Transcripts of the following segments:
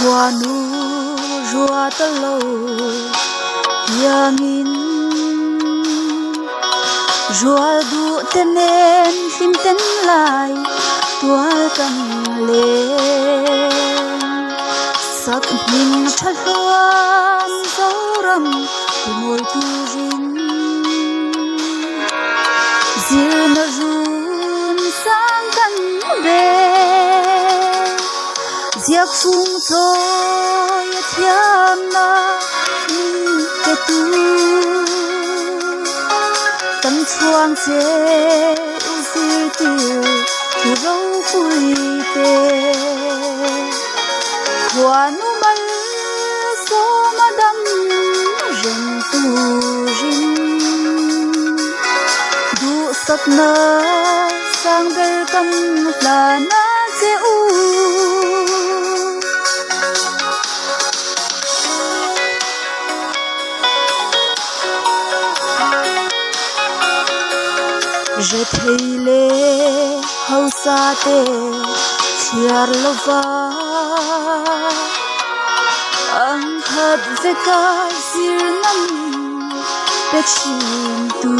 hoa nu rua ta lâu yang in rua du tên nên lim tên lại tua cầm lên sắc mình thật loan dấu rầm từ ngồi tu rin dìu na run sang căn bề giặc phung rồi thiam na cái tu tâm choang chế dìu tiêu tu râu vui tê hoa nu mal so ma đam rừng tu rin du sat na sang ber kam la na che u je thấy lệ hậu sa tê chiar lova ang thật về cả zir nam pe chim tu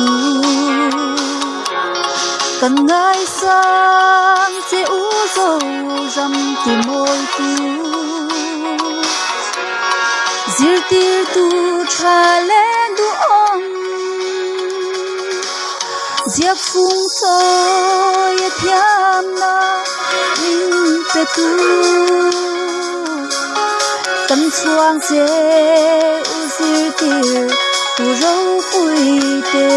cần ngai sang che u dâu ram ti môi tu zir tir tu cha lên du om giặc phung soi thiam na in pe tu tâm choang chế u zir tir tu râu vui tê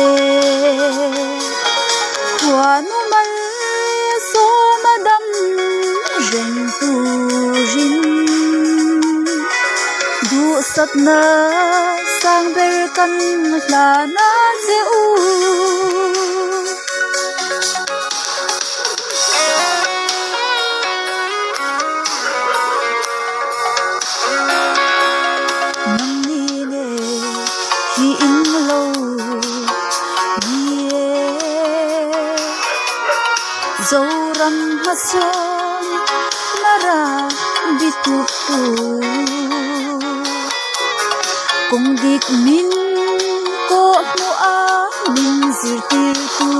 hoa nu mal so ma đam rừng tu rin du sat na sang ber kan la na che u dấu ram ha son nara bitup tu cùng dik min ko mu a min zir tir tu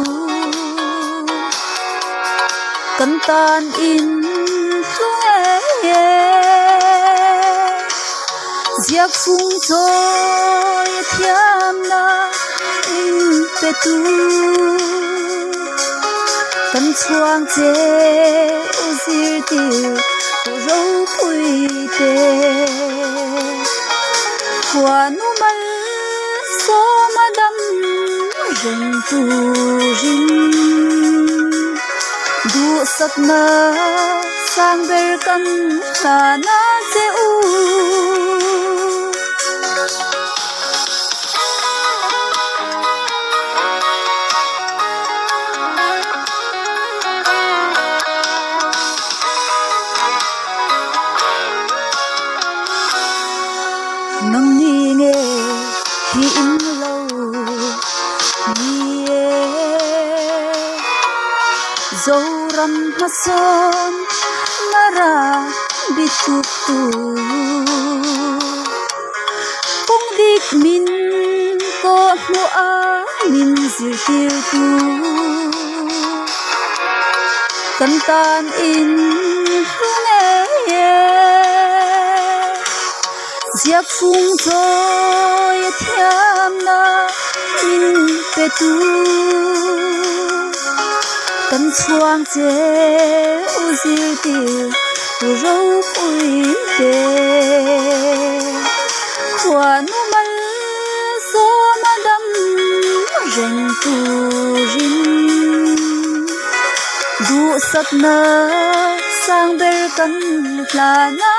kan tan in hlue giặc phung thôi thiam na in pe tu tâm choang chế u zir tir tu râu vui tê hoa nu mal so ma đam rừng tu rin du sat na sang ber kan la na che u nang ni nghe hi in lâu nie dấu ram ha son nara bitup tu kung dik min ko mu a min zir tir tu kan tan in hlue giặc phung thôi thiam na in pe tu tâm choang chế u zir tir tu râu vui tê hoa nu mal so ma đam rừng tu rin du sat na sang ber kan la na